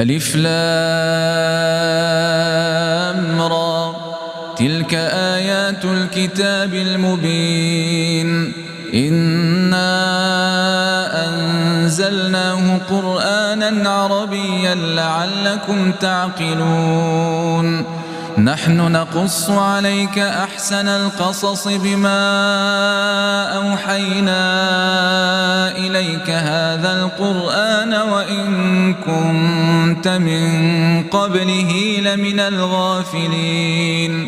ألف لام را تلك آيات الكتاب المبين إنا أنزلناه قرآنا عربيا لعلكم تعقلون نحن نقص عليك أحسن القصص بما أوحينا إليك هذا القرآن وإن كنت من قبله لمن الغافلين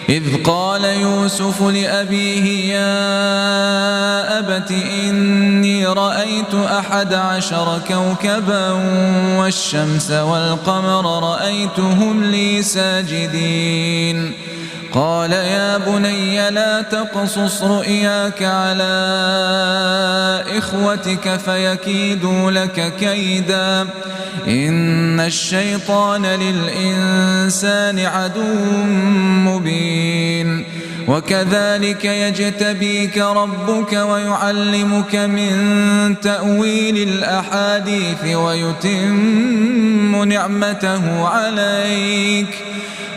إذ قال يوسف لأبيه يا أبت إني رأيت 11 كوكبا والشمس والقمر رأيتهم لي ساجدين قال يا بني لا تقصص رؤياك على إخوتك فيكيدوا لك كيدا إن الشيطان للإنسان عدو مبين وكذلك يجتبيك ربك ويعلمك من تأويل الأحاديث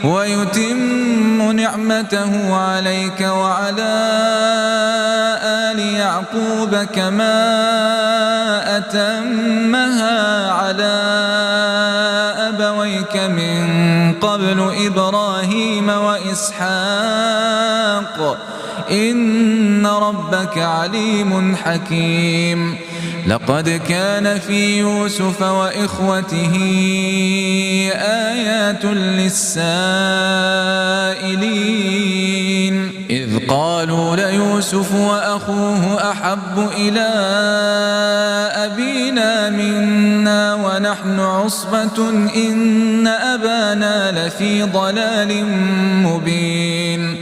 ويتم نعمته عليك وعلى آل يعقوب كما أتمها على أبويك من قبل إبراهيم وإسحاق إن ربك عليم حكيم لقد كان في يوسف وإخوته آيات للسائلين إذ قالوا ليوسف وأخوه أحب إلى أبينا منا ونحن عصبة إن أبانا لفي ضلال مبين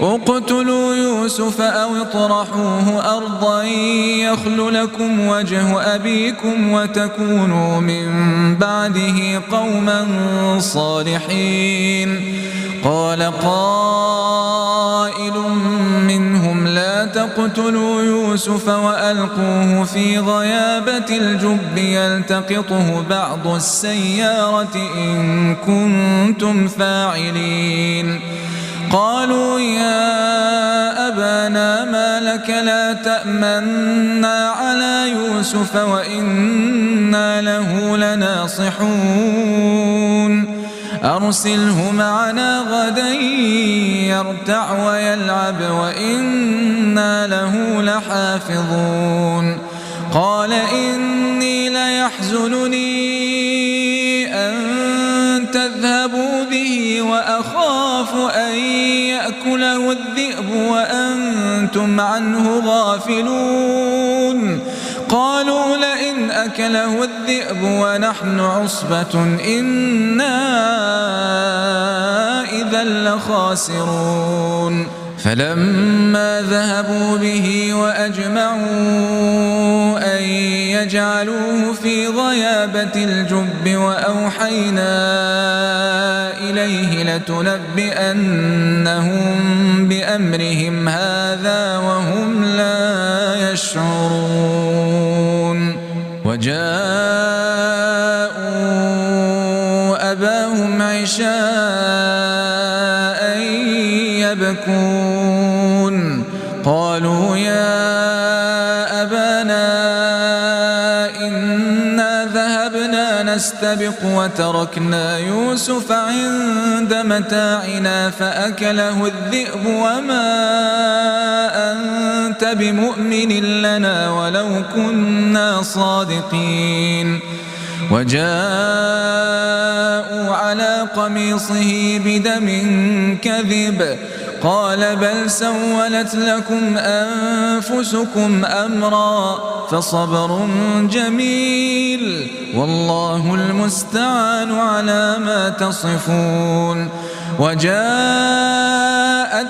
اقتلوا يوسف أو اطرحوه أرضا يخل لكم وجه أبيكم وتكونوا من بعده قوما صالحين قال قائل منهم لا تقتلوا يوسف وألقوه في غيابة الجب يلتقطه بعض السيارة إن كنتم فاعلين قالوا يا أبانا ما لك لا تأمنا على يوسف وإنا له لناصحون أرسله معنا غدا يرتع ويلعب وإنا له لحافظون قال إني ليحزنني أن تذهبوا به وأخاف أن يأكله الذئب وأنتم عنه غافلون قالوا لئن أكله الذئب ونحن عصبة إنا إذا لخاسرون فلما ذهبوا به وأجمعوا أن يجعلوه في غيابة الجب وأوحينا إليه لتنبئنهم بأمرهم هذا وهم لا يشعرون وجاءوا أباهم عشاء يبكون قالوا يا أبانا إنا ذهبنا نستبق وتركنا يوسف عند متاعنا فأكله الذئب وما أنت بمؤمن لنا ولو كنا صادقين وجاءوا على قميصه بدم كذب قال بل سولت لكم أنفسكم أمرا فصبر جميل والله المستعان على ما تصفون وجاءت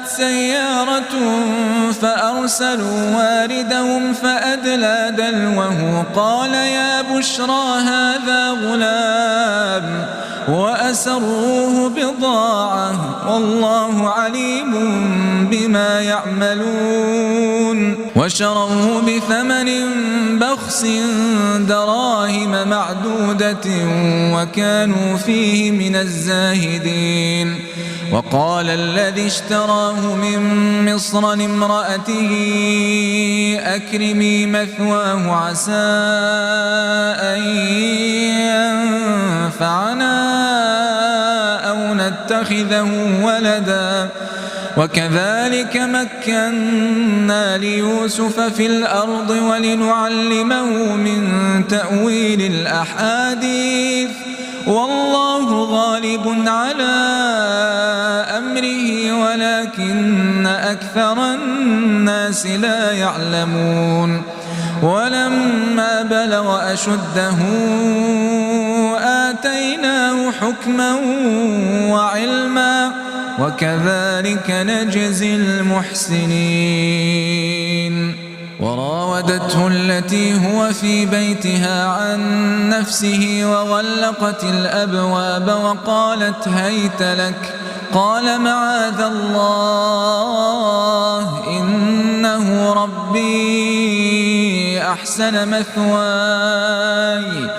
سيارة فأرسلوا واردهم فأدلى دلوه قال يا بشرى هذا غلام وأسروه بضاعة والله عليم بما يعملون وشروه بثمن بخس دراهم معدودة وكانوا فيه من الزاهدين. وقال الذي اشتراه من مصر لامرأته أكرمي مثواه عسى أن ينفعنا أو نتخذه ولدا وكذلك مكنا ليوسف في الأرض ولنعلمه من تأويل الأحاديث والله غالب على أمره ولكن أكثر الناس لا يعلمون. ولما بلغ أشده آتيناه حكما وعلما وكذلك نجزي المحسنين. وراودته التي هو في بيتها عن نفسه وغلقت الأبواب وقالت هيت لك قال معاذ الله إنه ربي أحسن مثواي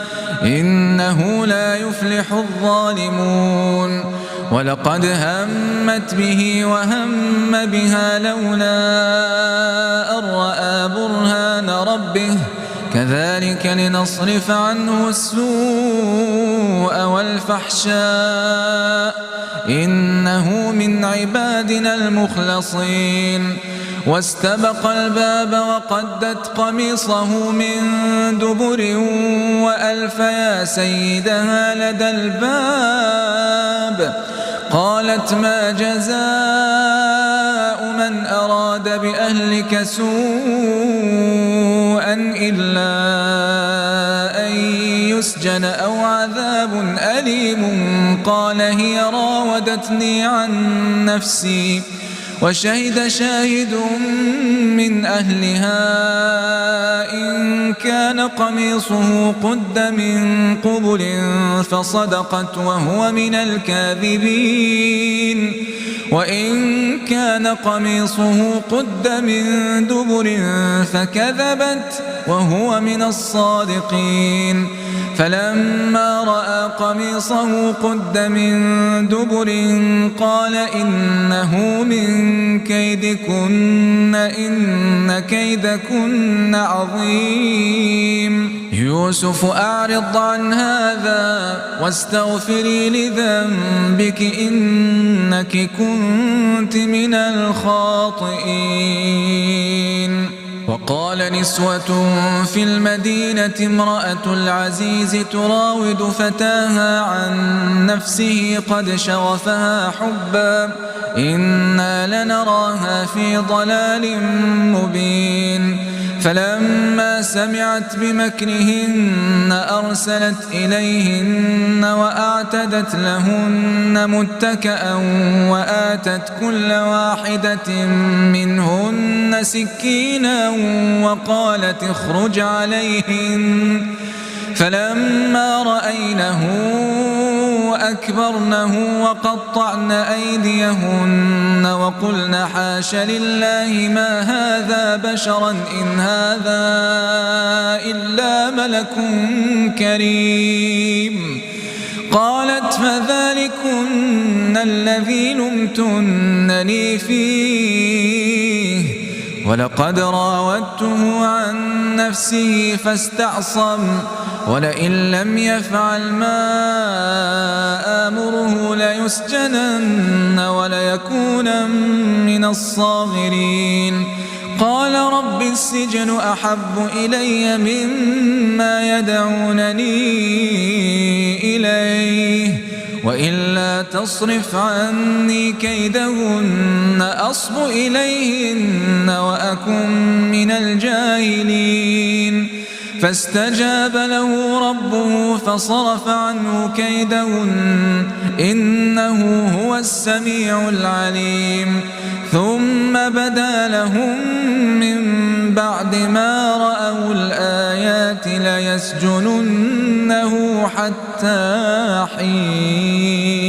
إنه لا يفلح الظالمون. ولقد همت به وهم بها لولا أن رأى برهان ربه كذلك لنصرف عنه السوء والفحشاء إنه من عبادنا المخلصين. واستبق الباب وقدت قميصه من دبر وألف يا سيدها لدى الباب قالت ما جزاء من أراد بأهلك سوءا إلا أن يسجن أو عذاب أليم قال هي راودتني عن نفسي وشهد شاهد من أهلها إن كان قميصه قد من قبل فصدقت وهو من الكاذبين وإن كان قميصه قد من دبر فكذبت وهو من الصادقين. فلما رأى قميصه قد من دبر قال إنه من كيدكن إن كيدكن عظيم. يوسف أعرض عن هذا واستغفري لذنبك إنك كنت من الخاطئين. وقال نسوة في المدينة امرأة العزيز تراود فتاها عن نفسه قد شغفها حبا إنا لنراها في ضلال مبين. فلما سمعت بمكرهن أرسلت إليهن وأعتدت لهن متكأ وآتت كل واحدة منهن سكينا وقالت اخرج عليهن. فلما رأينه أكبرنه وقطعن أيديهن وقلن حاش لله ما هذا بشرا إن هذا إلا ملك كريم. قالت فذلكن الذي لمتنني فيه ولقد راودته عن نفسه فاستعصم ولئن لم يفعل ما آمره ليسجنن وليكون من الصاغرين. قال رب السجن أحب إلي مما يدعونني إليه وإلا تصرف عني كيدهن أصب إليهن وأكن من الجاهلين. فاستجاب له ربه فصرف عنه كيدهن إنه هو السميع العليم. ثم بدا لهم من بعد ما رأوا الآيات ليسجننه حتى حين.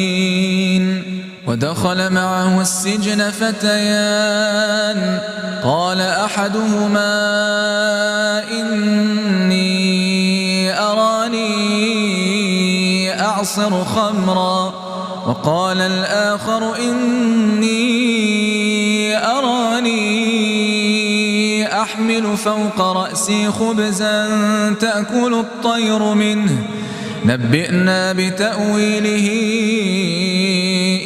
ودخل معه السجن فتيان قال أحدهما إني أراني أعصر خمرا وقال الآخر إني أراني أحمل فوق رأسي خبزا تأكل الطير منه نبئنا بتأويله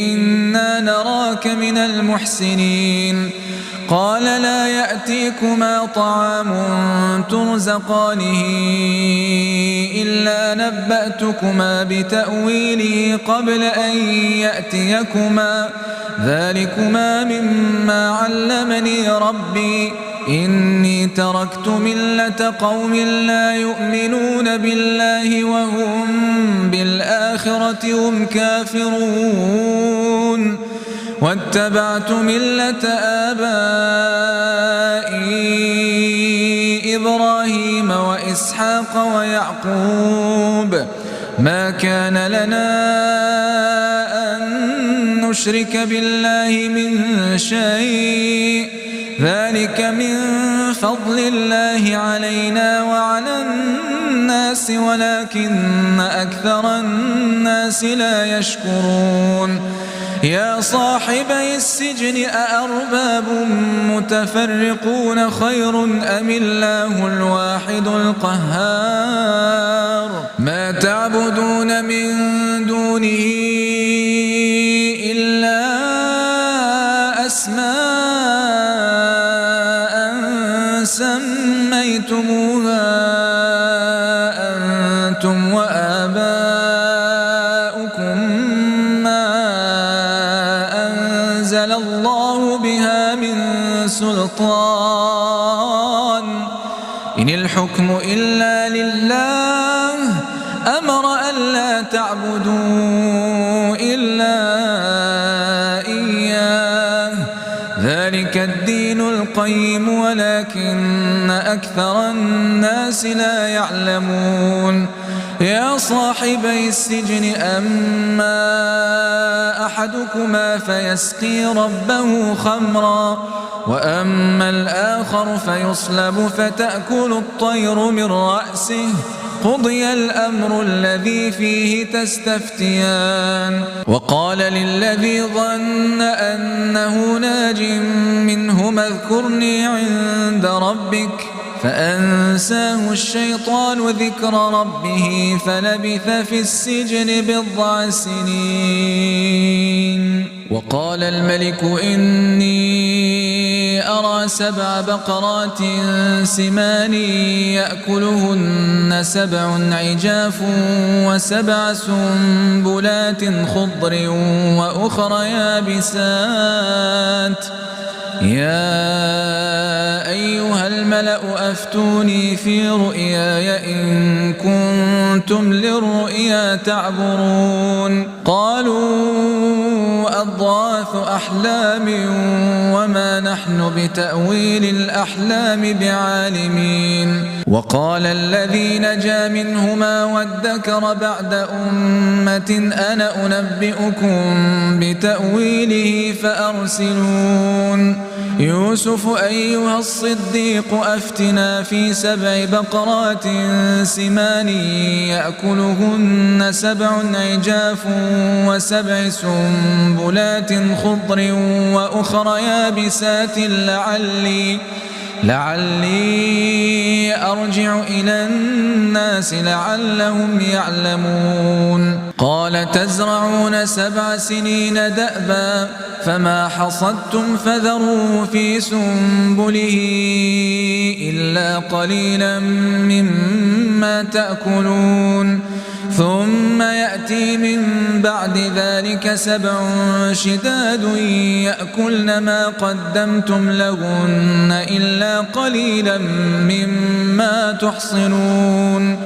إنا نراك من المحسنين قال لا يأتيكما طعام ترزقانه إلا نبأتكما بتأويله قبل أن يأتيكما ذلكما مما علمني ربي إني تركت ملة قوم لا يؤمنون بالله وهم بالآخرة هم كافرون واتبعت ملة آبائي إبراهيم وإسحاق ويعقوب ما كان لنا أن نشرك بالله من شيء ذلك من فضل الله علينا وعلى الناس ولكن أكثر الناس لا يشكرون يا صاحبي السجن أأرباب متفرقون خير أم الله الواحد القهار ما تعبدون من دونه إلا أسماء سميتموها أنتم وآباؤكم ما أنزل الله بها من سلطان إن الحكم إلا لله أمر ألا تعبدوا إلا إياه ذلك الدين القيم ولكن أكثر الناس لا يعلمون يا صاحبي السجن أما أحدكما فيسقي ربه خمرا وأما الآخر فيصلب فتأكل الطير من رأسه قضي الأمر الذي فيه تستفتيان وقال للذي ظن أنه ناج منهما اذكرني عند ربك فأنساه الشيطان ذكر ربه فلبث في السجن بضع سنين وقال الملك إني أرى 7 بقرات سمان يأكلهن 7 عجاف و7 سنبلات خضر وأخر يابسات يا أيها الملأ أفتوني في رؤياي إن كنتم للرؤيا تعبرون قالوا أضغاث أحلام وما نحن بتأويل الأحلام بعالمين وقال الذي نجا منهما وادكر بعد أمة أنا أنبئكم بتأويله فأرسلون يوسف أيها الصديق أفتنا في 7 بقرات سمان يأكلهن 7 عجاف و7 سنبلات خضر وأخر يابسات لعلي أرجع إلى الناس لعلهم يعلمون قال تزرعون 7 سنين دأبا فما حصدتم فذروه في سنبله إلا قليلا مما تأكلون ثم يأتي من بعد ذلك 7 شداد يأكلن ما قدمتم لهن إلا قليلا مما تحصنون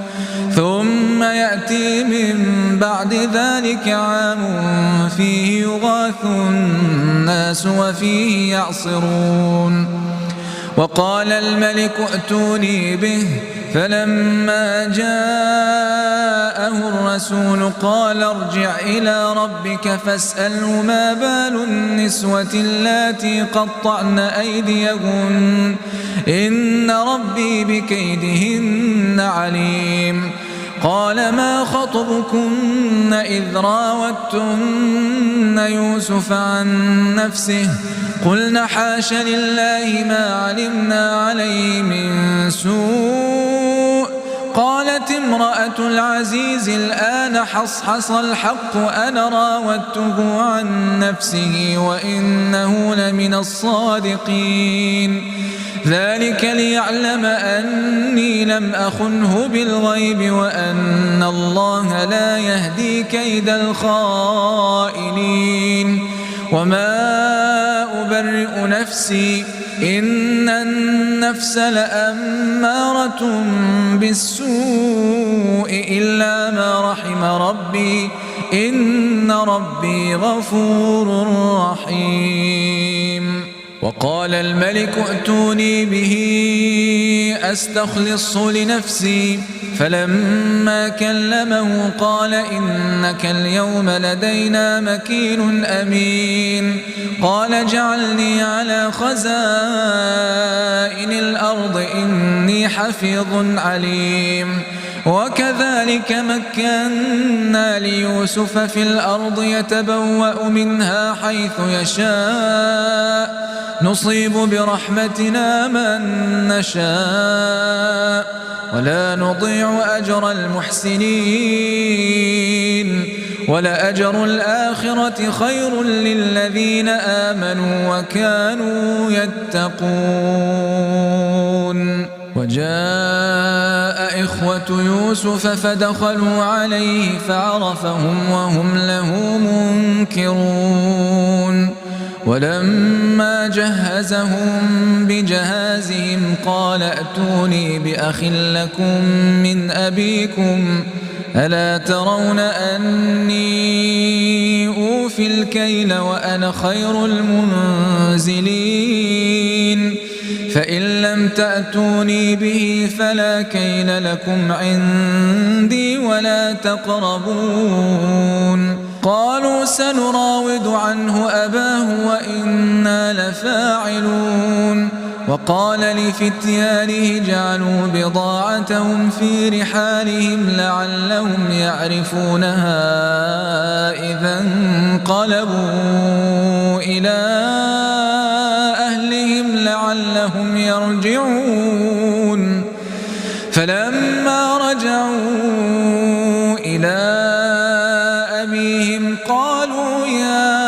ثم يأتي من بعد ذلك عام فيه يغاث الناس وفيه يعصرون وقال الملك ائتوني به فلما جاءه الرسول قال ارجع إلى ربك فاسأله ما بال النسوة اللاتي قطعن أيديهن إن ربي بكيدهن عليم. قال ما خطبكن إذ راوتن يوسف عن نفسه قلن حاش لله ما علمنا عليه من سوء. قالت امرأة العزيز الآن حصحص الحق أنا راودته عن نفسه وإنه لمن الصادقين. ذلك ليعلم أني لم أخنه بالغيب وأن الله لا يهدي كيد الخائنين. وما أبرئ نفسي إن النفس لأمارة بالسوء إلا ما رحم ربي إن ربي غفور رحيم. وقال الملك ائتوني به أستخلصه لنفسي فلما كلمه قال إنك اليوم لدينا مكين أمين. قال اجعلني على خزائن الأرض إني حفيظ عليم. وكذلك مكنا ليوسف في الأرض يتبوأ منها حيث يشاء نصيب برحمتنا من نشاء ولا نضيع أجر المحسنين. ولأجر الآخرة خير للذين آمنوا وكانوا يتقون. وجاء إخوة يوسف فدخلوا عليه فعرفهم وهم له منكرون. ولما جهزهم بجهازهم قال ائتوني بأخ لكم من أبيكم ألا ترون أني أوفي الكيل وأنا خير المنزلين. فإن لم تأتوني به فلا كيل لكم عندي ولا تقربون. قالوا سنراود عنه أباه وإنا لفاعلون. وقال لفتيانه جعلوا بضاعتهم في رحالهم لعلهم يعرفونها إذا انقلبوا إلى أهلهم لعلهم يرجعون. فلما رجعوا إلى أبيهم قالوا يا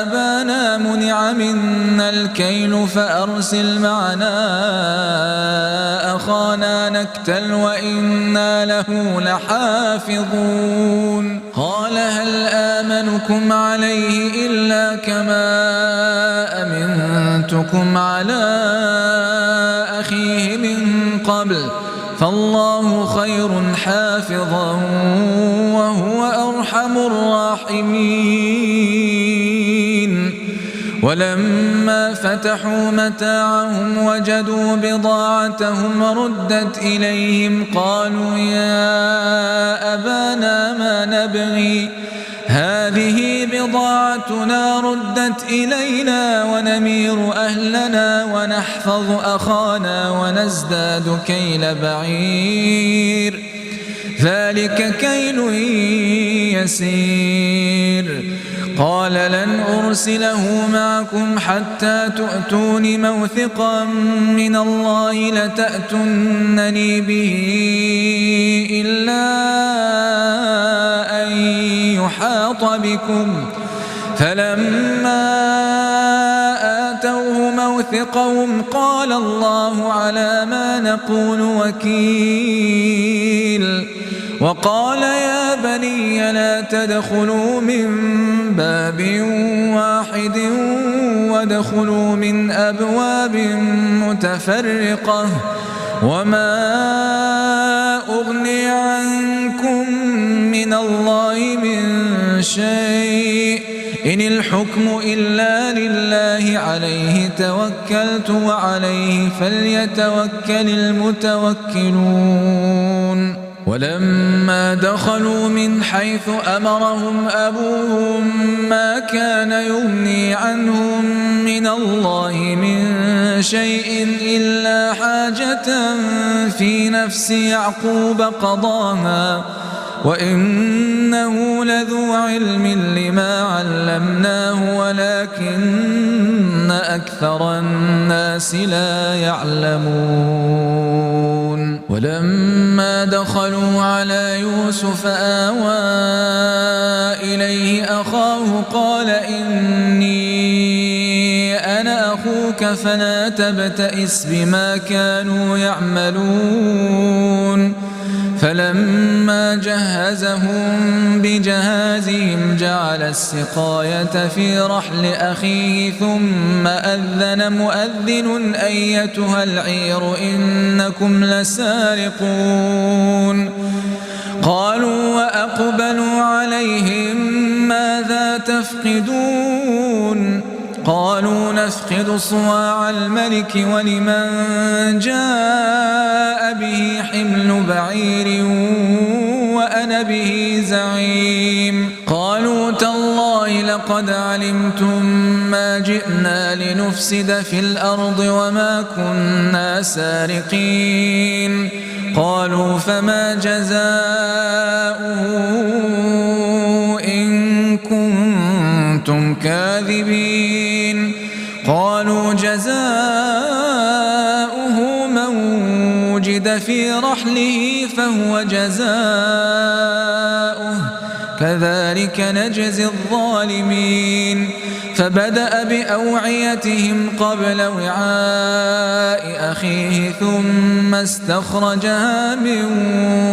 أبانا منع منا الكيل فأرسل معنا أخانا نكتل وإنا له لحافظون. قال هل آمنكم عليه إلا كما أمنتكم على أخيه من قبل فالله خير حافظا وهو أرحم الراحمين. ولما فتحوا متاعهم وجدوا بضاعتهم ردت إليهم قالوا يا أبانا ما نبغي هذه بضاعتنا ردت إلينا ونمير أهلنا ونحفظ أخانا ونزداد كيل بعير ذلك كيل يسير. قال لن أرسله معكم حتى تؤتون موثقا من الله لتأتونني به إلا أن يحاط بكم. فلما آتوه موثقهم قال الله على ما نقول وكيل. وقال يا بني لا تدخلوا من باب واحد وادخلوا من أبواب متفرقة وما أغني عنكم من الله من شيء إن الحكم إلا لله عليه توكلت وعليه فليتوكل المتوكلون ولما دخلوا من حيث أمرهم أبوهم ما كان يغني عنهم من الله من شيء إلا حاجة في نفس يعقوب قضاها وإنه لذو علم لما علمناه ولكن أكثر الناس لا يعلمون ولما دخلوا على يوسف آوى إليه أخاه قال إني أنا أخوك فلا تبتئس بما كانوا يعملون فلما جهزهم بجهازهم جعل السقاية في رحل أخيه ثم أذن مؤذن أيتها العير إنكم لسارقون قالوا وأقبلوا عليهم ماذا تفقدون قالوا نفقد صواع الملك ولمن جاء به حمل بعير وأنا به زعيم قالوا تالله لقد علمتم ما جئنا لنفسد في الأرض وما كنا سارقين قالوا فما جزاؤه إن كنتم كاذبين قالوا جزاؤه من وجد في رحله فهو جزاؤه كذلك نجزي الظالمين فبدأ بأوعيتهم قبل وعاء أخيه ثم استخرجها من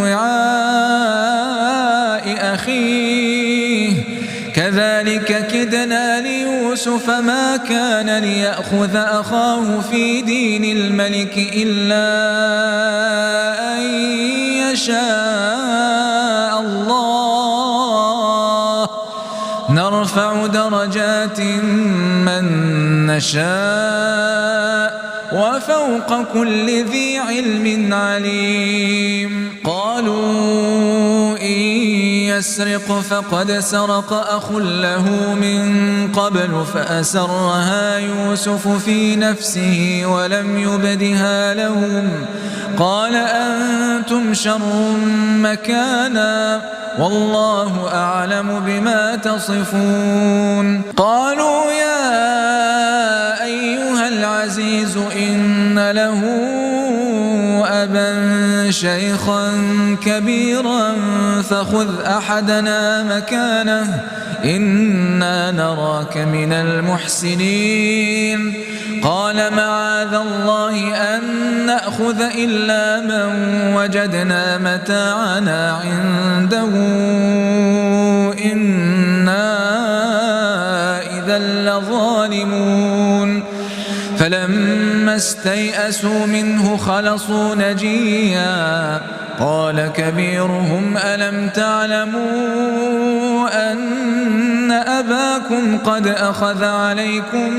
وعاء أخيه كذلك كدنا ليوسف ما كان ليأخذ أخاه في دين الملك إلا أن يشاء الله نرفع درجات من نشاء وفوق كل ذي علم عليم قالوا إن يسرق فقد سرق أخ له من قبل فأسرها يوسف في نفسه ولم يبدها لهم قال أنتم شر مكانا والله أعلم بما تصفون قالوا يا أيها العزيز إن له أبا شيخا كبيرا فخذ أحدنا مكانه إنا نراك من المحسنين قال معاذ الله أن نأخذ إلا من وجدنا متاعنا عنده إنا إذا لظالمون فلما استيئسوا منه خلصوا نجيا قال كبيرهم ألم تعلموا أن أباكم قد أخذ عليكم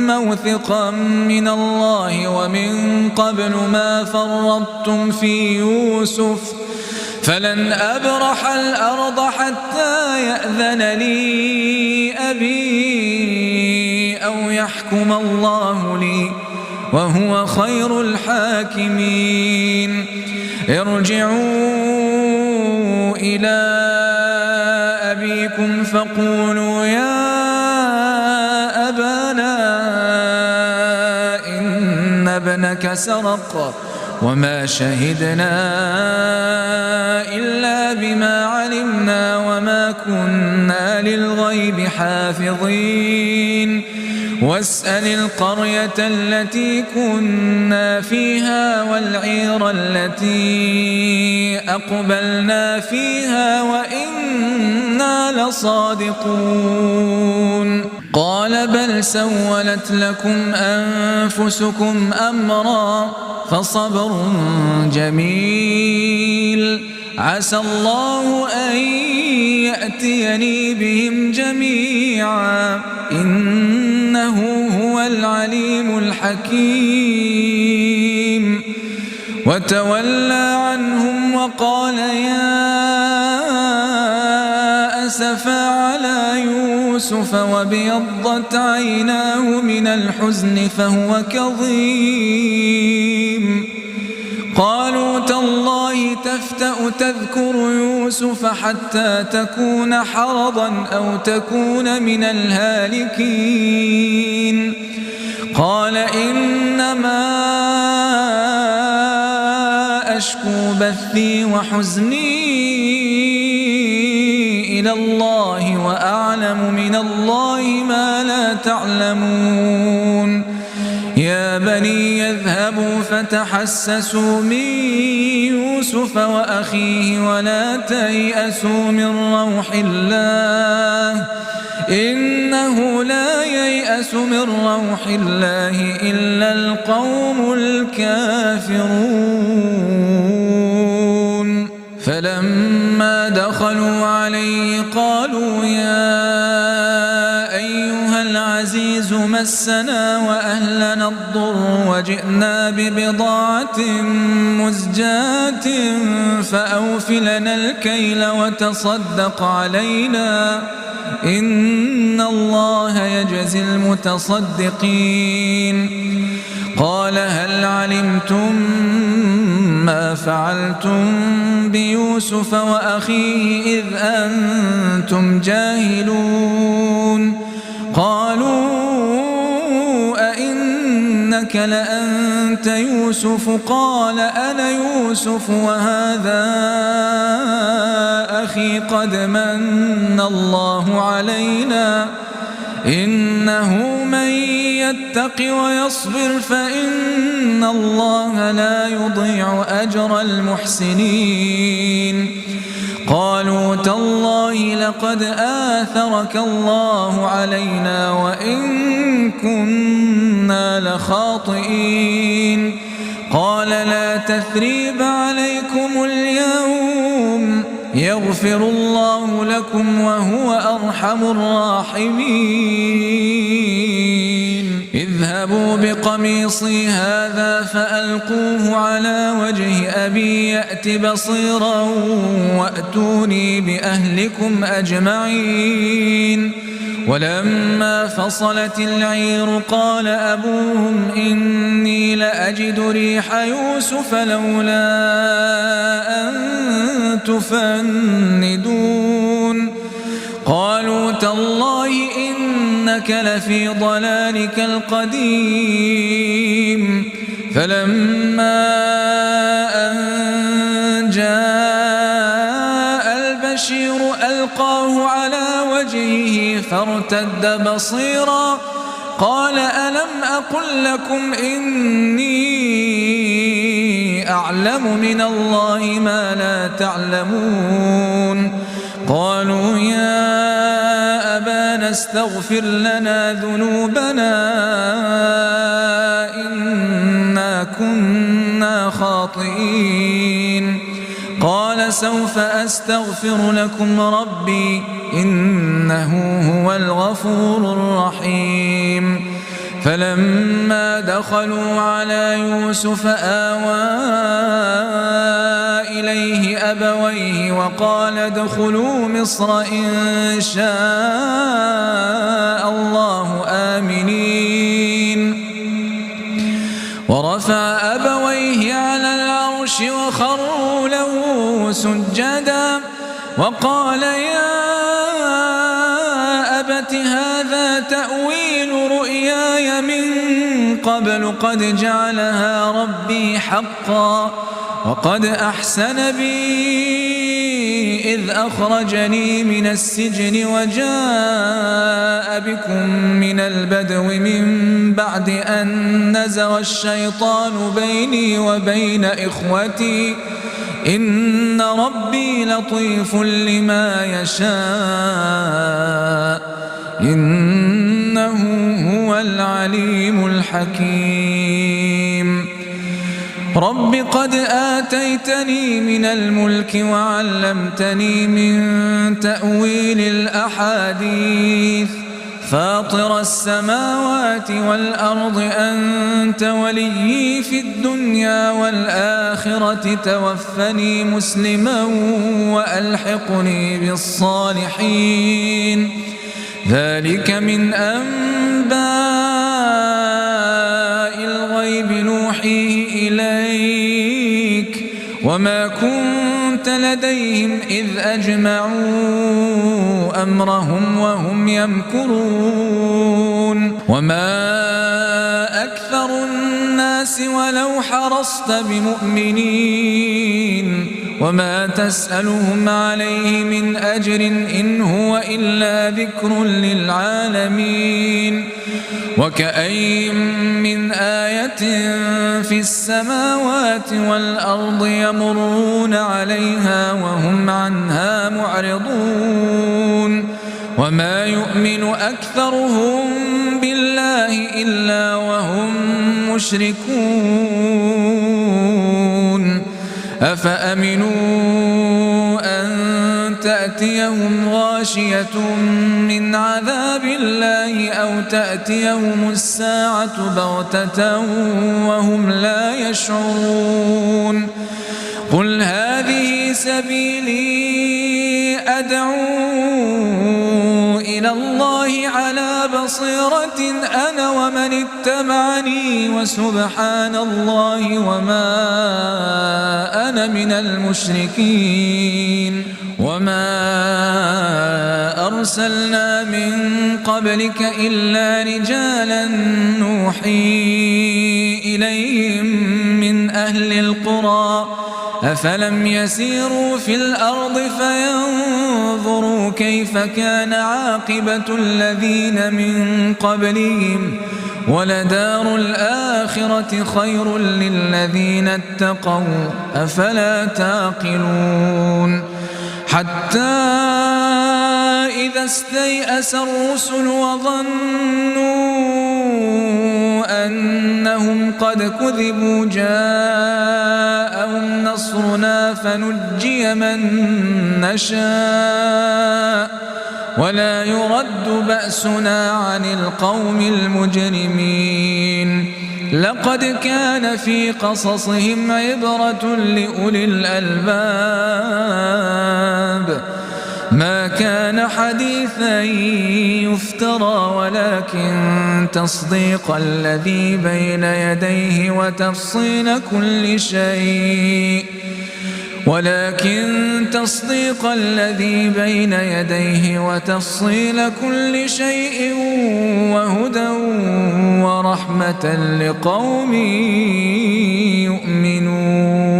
موثقا من الله ومن قبل ما فرطتم في يوسف فلن أبرح الأرض حتى يأذن لي أبي أو يحكم الله لي وهو خير الحاكمين ارجعوا إلى أبيكم فقولوا يا أبانا إن ابنك سرق وما شهدنا إلا بما علمنا وما كنا للغيب حافظين واسأل القرية التي كنا فيها والعير التي أقبلنا فيها وإنا لصادقون قال بل سولت لكم أنفسكم أمرا فصبر جميل عسى الله أن يأتيني بهم جميعا إنه هو العليم الحكيم. وتولى عنهم وقال يا أسفا على يوسف وابيضت عيناه من الحزن فهو كظيم. قالوا تالله تفتأ تذكر يوسف حتى تكون حرضا أو تكون من الهالكين. قال إنما أشكو بثي وحزني إلى الله وأعلم من الله ما لا تعلمون. يا بني يذهبوا فتحسسوا من يوسف وأخيه ولا تيأسوا من روح الله إنه لا ييأس من روح الله إلا القوم الكافرون. فلما دخلوا عليه قالوا يا أيها العزيز مسنا وأهلنا الضر وجئنا ببضاعة مزجاة فأوف لنا الكيل وتصدق علينا إن الله يجزي المتصدقين. قال هل علمتم ما فعلتم بيوسف وأخيه إذ أنتم جاهلون؟ قالوا أئنك لأنت يوسف؟ قال أنا يوسف وهذا أخي قد من الله علينا إنه من يتق ويصبر فإن الله لا يضيع أجر المحسنين. قالوا تالله لقد آثرك الله علينا وإن كنا لخاطئين. قال لا تثريب عليكم اليوم يغفر الله لكم وهو أرحم الراحمين. اذهبوا بقميصي هذا فألقوه على وجه أبي يأت بصيرا وأتوني بأهلكم أجمعين. ولما فصلت العير قال أبوهم إني لأجد ريح يوسف لولا أن تفندون. قالوا تالله إنك لفي ضلالك القديم. فلما أن جاء البشير ألقاه على وجهه فارتد بصيرا قال ألم أقل لكم إني أعلم من الله ما لا تعلمون؟ قالوا يا أبانا استغفر لنا ذنوبنا إنا كنا خاطئين. قال سوف أستغفر لكم ربي إنه هو الغفور الرحيم. فلما دخلوا على يوسف آوى إليه أبويه وقال ادخلوا مصر إن شاء الله آمنين. ورفع أبويه على العرش وخروا له سجدا وقال يا أبت هذا تأويل رؤياي من قبل قد جعلها ربي حقا وقد أحسن بي إذ أخرجني من السجن وجاء بكم من البدو من بعد أن نزغ الشيطان بيني وبين إخوتي إن ربي لطيف لما يشاء إنه هو العليم الحكيم. رب قد آتيتني من الملك وعلمتني من تأويل الأحاديث فاطر السماوات والأرض أنت وليي في الدنيا والآخرة توفني مسلما وألحقني بالصالحين ذلك من أنباء الغيب نوحيه إليك وما كنت لديهم إذ أجمعوا أمرهم وهم يمكرون وما أكثر الناس ولو حرصت بمؤمنين وما تسألهم عليه من أجر إن هو إلا ذكر للعالمين وكأين من آية في السماوات والأرض يمرون عليها وهم عنها معرضون وما يؤمن أكثرهم بالله إلا وهم مشركون أفأمنوا أن تأتيهم غاشية من عذاب الله أو تأتيهم الساعة بغتة وهم لا يشعرون قل هذه سبيلي أدعو إلى الله على بصيرة أنا ومن اتبعني وسبحان الله وما أنا من المشركين وما أرسلنا من قبلك إلا رجالا نوحي إليهم من أهل القرى أفلم يسيروا في الأرض فينظروا كيف كان عاقبة الذين من قبلهم ولدار الآخرة خير للذين اتقوا أفلا تعقلون حتى إذا استيأس الرسل وظنوا أنهم قد كذبوا جاءهم نصرنا فنجي من نشاء ولا يرد بأسنا عن القوم المجرمين لقد كان في قصصهم عبرة لأولي الألباب ما كان حديثا يفترى ولكن تصديق الذي بين يديه وتفصيل كل شيء وهدى ورحمة لقوم يؤمنون